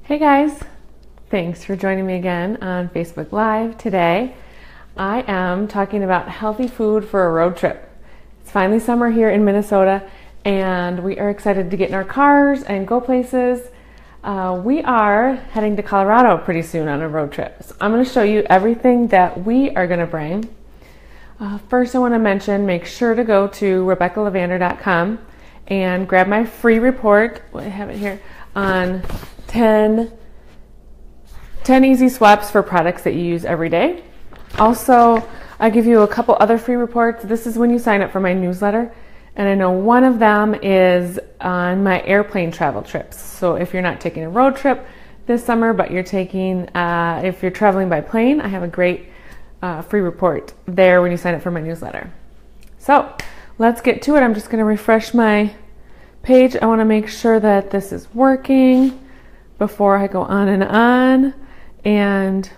Hey guys, thanks for joining me again on Facebook Live. Today I am talking about healthy food for a road trip. It's finally summer here in Minnesota and we are excited to get in our cars and go places. We are heading to Colorado pretty soon on a road trip. So I'm going to show you everything that we are going to bring. First I want to mention, make sure to go to RebeccaLevander.com and grab my free report. I have it here on 10 easy swaps for products that you use every day. Also, I give you a couple other free reports. This is when you sign up for my newsletter. And I know one of them is on my airplane travel trips. So if you're not taking a road trip this summer, but you're taking, if you're traveling by plane, I have a great free report there when you sign up for my newsletter. So let's get to it. I'm just going to refresh my page. I want to make sure that this is working before I go on. And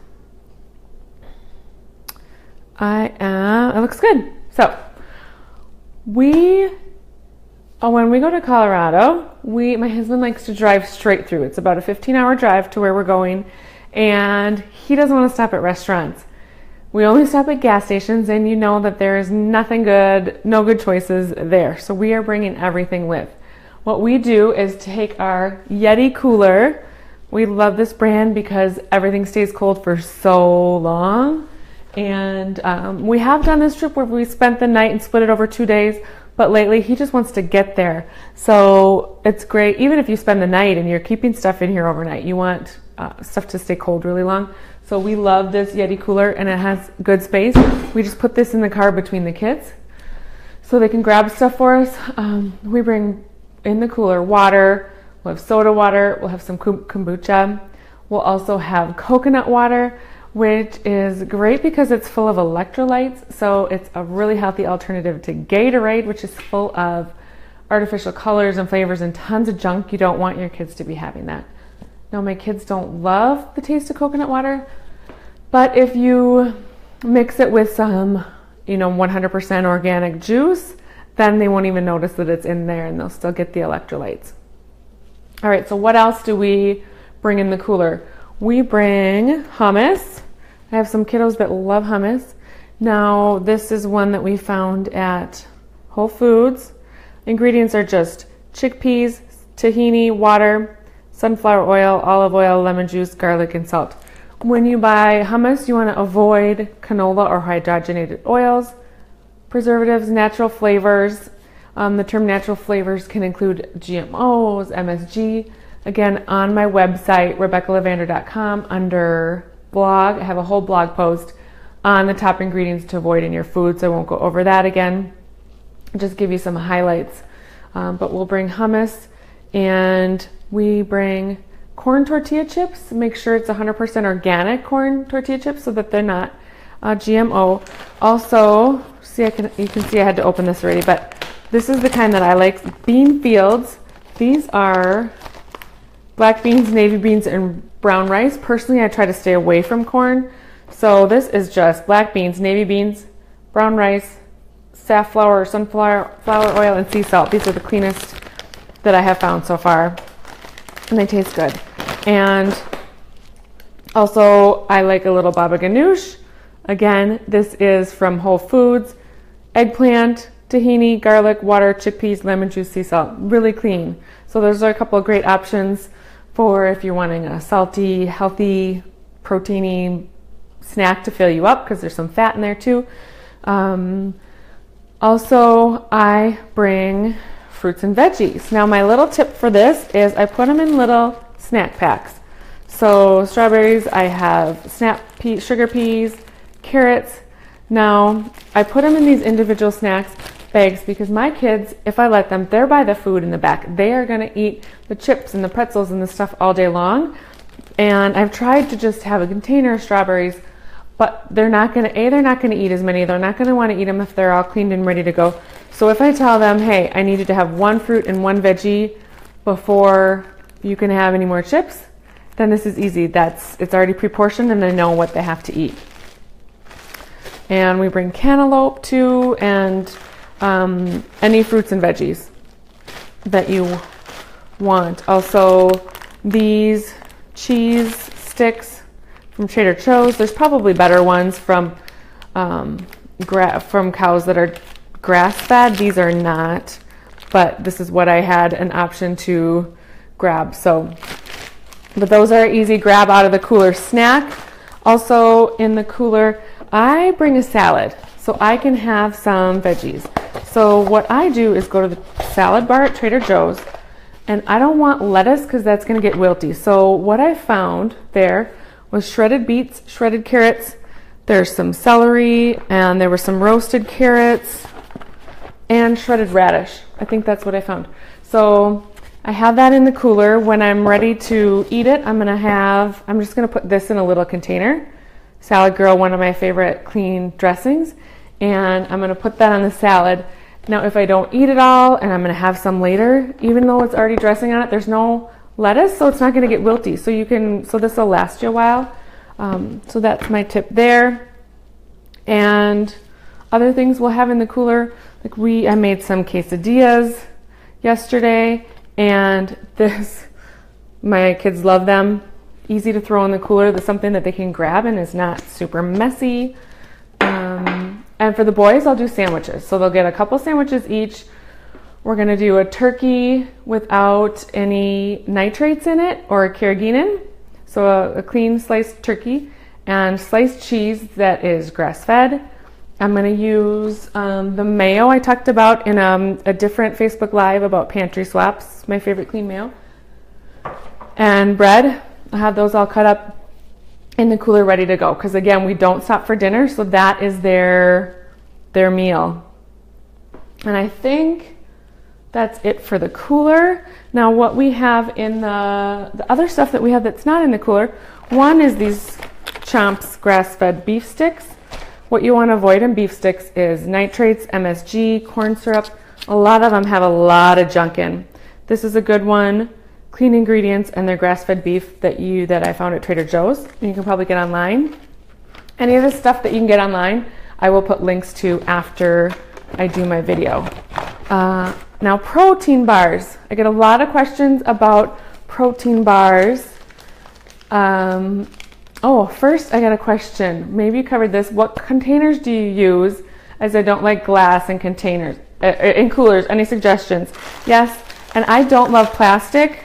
it looks good. So when we go to Colorado, my husband likes to drive straight through. It's about a 15-hour drive to where we're going, and he doesn't want to stop at restaurants. We only stop at gas stations, and you know that there is nothing good, no good choices there. So we are bringing everything with. What we do is take our Yeti cooler. We love this brand because everything stays cold for so long. And we have done this trip where we spent the night and split it over 2 days, but lately he just wants to get there. So it's great, even if you spend the night and you're keeping stuff in here overnight, you want stuff to stay cold really long. So we love this Yeti cooler, and it has good space. We just put this in the car between the kids so they can grab stuff for us. We bring in the cooler water. We'll have soda water. We'll have some kombucha. We'll also have coconut water, which is great because it's full of electrolytes. So it's a really healthy alternative to Gatorade, which is full of artificial colors and flavors and tons of junk. You don't want your kids to be having that. Now, my kids don't love the taste of coconut water, but if you mix it with some, 100% organic juice, then they won't even notice that it's in there and they'll still get the electrolytes. All right, so what else do we bring in the cooler? We bring hummus. I have some kiddos that love hummus. Now, this is one that we found at Whole Foods. Ingredients are just chickpeas, tahini, water, sunflower oil, olive oil, lemon juice, garlic, and salt. When you buy hummus, you want to avoid canola or hydrogenated oils, preservatives, natural flavors. The term natural flavors can include GMOs, MSG. Again, on my website, RebeccaLevander.com, under blog, I have a whole blog post on the top ingredients to avoid in your food, so I won't go over that again. I'll just give you some highlights. But we'll bring hummus, and we bring corn tortilla chips. Make sure it's 100% organic corn tortilla chips so that they're not GMO. Also, you can see I had to open this already, but this is the kind that I like. Bean Fields. These are black beans, navy beans, and brown rice. Personally, I try to stay away from corn. So this is just black beans, navy beans, brown rice, safflower, sunflower oil, and sea salt. These are the cleanest that I have found so far, and they taste good. And also, I like a little baba ganoush. Again, this is from Whole Foods. Eggplant, tahini, garlic, water, chickpeas, lemon juice, sea salt. Really clean. So those are a couple of great options for if you're wanting a salty, healthy, proteiny snack to fill you up, because there's some fat in there too. Also, I bring fruits and veggies. Now, my little tip for this is I put them in little snack packs. So strawberries, I have sugar peas, carrots. Now, I put them in these individual snacks bags because my kids, if I let them, they're by the food in the back. They are going to eat the chips and the pretzels and the stuff all day long. And I've tried to just have a container of strawberries, but they're not going to eat as many. They're not going to want to eat them if they're all cleaned and ready to go. So if I tell them, hey, I need you to have one fruit and one veggie before you can have any more chips, then this is easy. It's already pre-portioned and they know what they have to eat. And we bring cantaloupe too, and any fruits and veggies that you want. Also, these cheese sticks from Trader Joe's. There's probably better ones from cows that are grass-fed. These are not, but this is what I had an option to grab. So, but those are easy grab out of the cooler. Snack, also in the cooler, I bring a salad so I can have some veggies. So what I do is go to the salad bar at Trader Joe's, and I don't want lettuce because that's going to get wilty. So what I found there was shredded beets, shredded carrots, there's some celery, and there were some roasted carrots and shredded radish. I think that's what I found. So I have that in the cooler. When I'm ready to eat it, I'm just going to put this in a little container. Salad Girl, one of my favorite clean dressings, and I'm going to put that on the salad. Now, if I don't eat it all, and I'm going to have some later, even though it's already dressing on it, there's no lettuce, so it's not going to get wilty. So this will last you a while. So that's my tip there. And other things we'll have in the cooler, like I made some quesadillas yesterday, and my kids love them. Easy to throw in the cooler. That's something that they can grab and is not super messy. And for the boys, I'll do sandwiches. So they'll get a couple sandwiches each. We're going to do a turkey without any nitrates in it or carrageenan. So a clean sliced turkey and sliced cheese that is grass-fed. I'm going to use the mayo I talked about in a different Facebook Live about pantry swaps, my favorite clean mayo. And bread. I have those all cut up in the cooler ready to go, because again, we don't stop for dinner, so that is their meal. And I think that's it for the cooler. Now what we have in the other stuff that we have that's not in the cooler, one is these Chomps grass-fed beef sticks. What you want to avoid in beef sticks is nitrates, MSG, corn syrup. A lot of them have a lot of junk in. This is a good one. Clean ingredients, and they're grass-fed beef that I found at Trader Joe's. You can probably get online. Any of the stuff that you can get online, I will put links to after I do my video. Now, protein bars. I get a lot of questions about protein bars. First I got a question. Maybe you covered this. What containers do you use? As I don't like glass in containers, in coolers. Any suggestions? Yes, and I don't love plastic.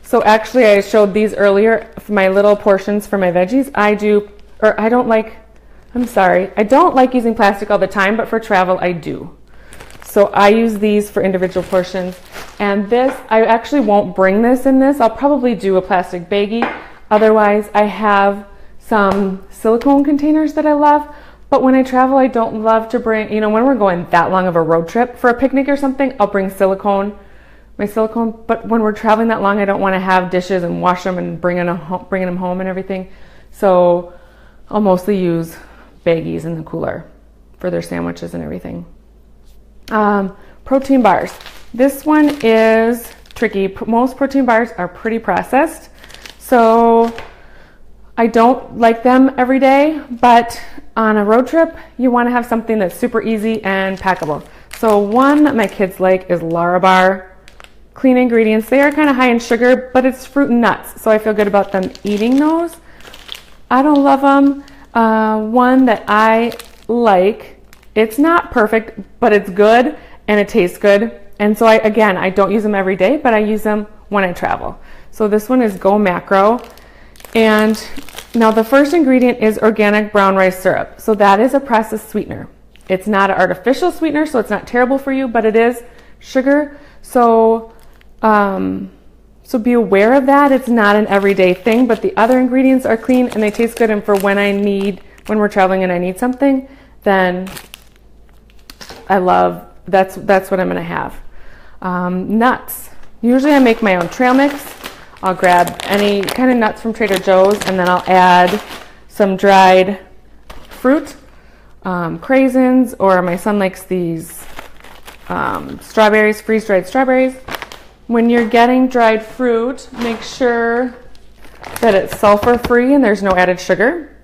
So actually, I showed these earlier, my little portions for my veggies. I don't like using plastic all the time, but for travel, I do. So I use these for individual portions. And this, I actually won't bring this in this. I'll probably do a plastic baggie. Otherwise, I have some silicone containers that I love. But when I travel, I don't love to bring, when we're going that long of a road trip for a picnic or something, I'll bring my silicone, but when we're traveling that long, I don't want to have dishes and wash them and bringing them home and everything. So I'll mostly use baggies in the cooler for their sandwiches and everything. Protein bars. This one is tricky. Most protein bars are pretty processed, so I don't like them every day, but on a road trip, you want to have something that's super easy and packable. So one that my kids like is Larabar. Clean ingredients. They are kind of high in sugar, but it's fruit and nuts, so I feel good about them eating those. I don't love them. One that I like, it's not perfect, but it's good and it tastes good. And so I don't use them every day, but I use them when I travel. So this one is Go Macro. And now the first ingredient is organic brown rice syrup. So that is a processed sweetener. It's not an artificial sweetener, so it's not terrible for you, but it is sugar. So be aware of that. It's not an everyday thing, but the other ingredients are clean and they taste good. And for when we're traveling and I need something, then that's what I'm going to have. Nuts. Usually I make my own trail mix. I'll grab any kind of nuts from Trader Joe's, and then I'll add some dried fruit, craisins, or my son likes these strawberries, freeze-dried strawberries. When you're getting dried fruit, make sure that it's sulfur-free and there's no added sugar.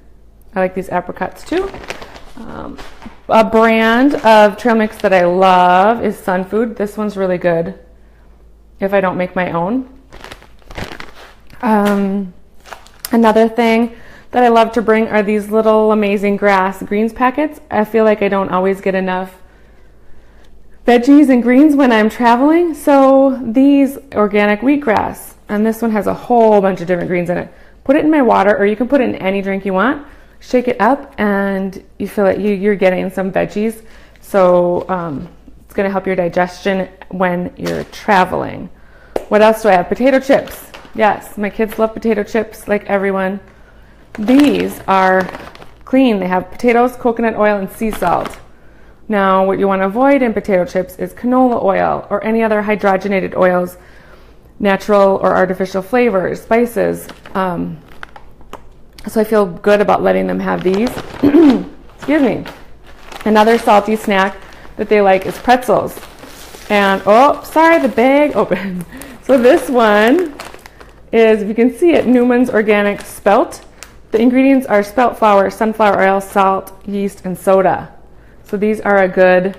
I like these apricots too. A brand of trail mix that I love is Sun Food. This one's really good if I don't make my own. Another thing that I love to bring are these little Amazing Grass greens packets. I feel like I don't always get enough veggies and greens when I'm traveling, so these organic wheatgrass, and this one has a whole bunch of different greens in it. Put it in my water, or you can put it in any drink you want. Shake it up, and you feel like you're getting some veggies. So it's going to help your digestion when you're traveling. What else do I have? Potato chips. Yes, my kids love potato chips like everyone. These are clean. They have potatoes, coconut oil, and sea salt. Now, what you want to avoid in potato chips is canola oil or any other hydrogenated oils, natural or artificial flavors, spices. So I feel good about letting them have these. Excuse me. Another salty snack that they like is pretzels. And, oh, sorry, the bag opened. So this one is, if you can see it, Newman's Organic Spelt. The ingredients are spelt flour, sunflower oil, salt, yeast, and soda. So these are a good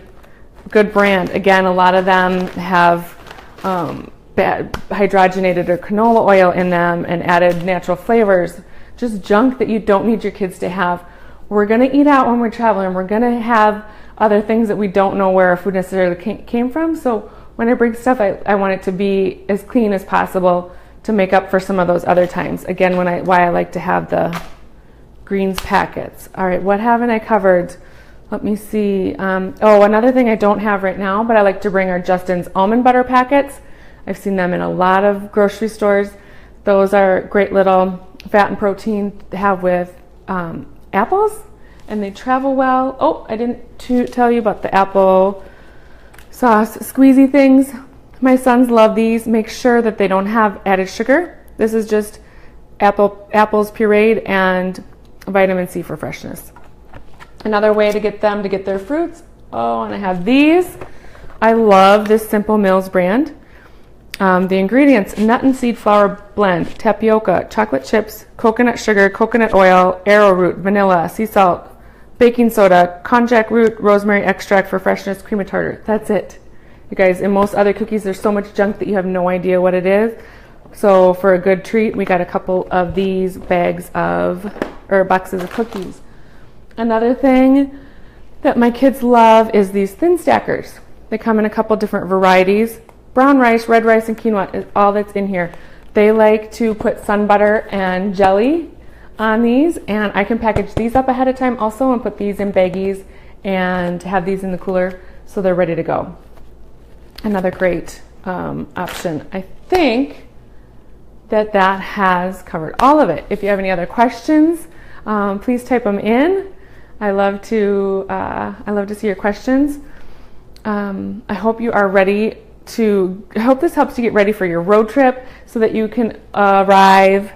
brand. Again, a lot of them have bad hydrogenated or canola oil in them and added natural flavors. Just junk that you don't need your kids to have. We're going to eat out when we're traveling. We're going to have other things that we don't know where our food necessarily came from. So when I bring stuff, I want it to be as clean as possible to make up for some of those other times. Again, why I like to have the greens packets. All right, what haven't I covered? Let me see. Another thing I don't have right now, but I like to bring are Justin's almond butter packets. I've seen them in a lot of grocery stores. Those are great little fat and protein to have with apples, and they travel well. Oh, I didn't tell you about the apple sauce squeezy things. My sons love these. Make sure that they don't have added sugar. This is just apples pureed and vitamin C for freshness. Another way to get them to get their fruits. Oh, and I have these. I love this Simple Mills brand. The ingredients: nut and seed flour blend, tapioca, chocolate chips, coconut sugar, coconut oil, arrowroot, vanilla, sea salt, baking soda, konjac root, rosemary extract for freshness, cream of tartar. That's it. You guys, in most other cookies, there's so much junk that you have no idea what it is. So for a good treat, we got a couple of these boxes of cookies. Another thing that my kids love is these thin stackers. They come in a couple different varieties. Brown rice, red rice, and quinoa is all that's in here. They like to put sun butter and jelly on these, and I can package these up ahead of time also and put these in baggies and have these in the cooler so they're ready to go. Another great option. I think that has covered all of it. If you have any other questions, please type them in. I love to see your questions. I hope you are ready I hope this helps you get ready for your road trip so that you can arrive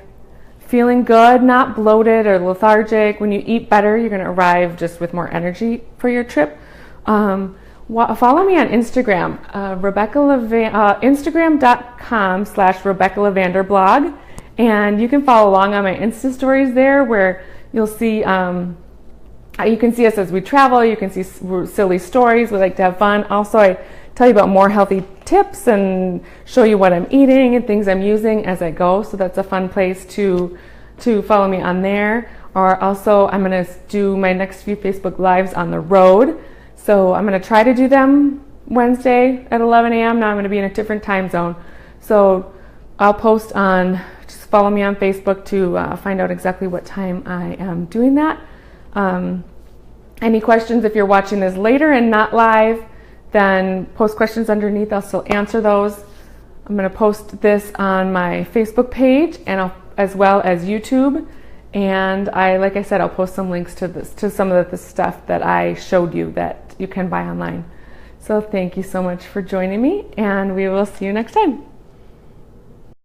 feeling good, not bloated or lethargic. When you eat better, you're going to arrive just with more energy for your trip. Follow me on Instagram, Instagram.com/RebeccaLavanderblog, and you can follow along on my Insta stories there, where you'll see you can see us as we travel. You can see silly stories. We like to have fun. Also, I tell you about more healthy tips and show you what I'm eating and things I'm using as I go. So that's a fun place to follow me on there. Or also, I'm going to do my next few Facebook Lives on the road. So I'm going to try to do them Wednesday at 11 a.m. Now I'm going to be in a different time zone. So I'll post just follow me on Facebook to find out exactly what time I am doing that. Any questions, if you're watching this later and not live, then post questions underneath. I'll still answer those. I'm going to post this on my Facebook page and as well as YouTube. And like I said, I'll post some links to some of the stuff that I showed you that you can buy online. So thank you so much for joining me, and we will see you next time.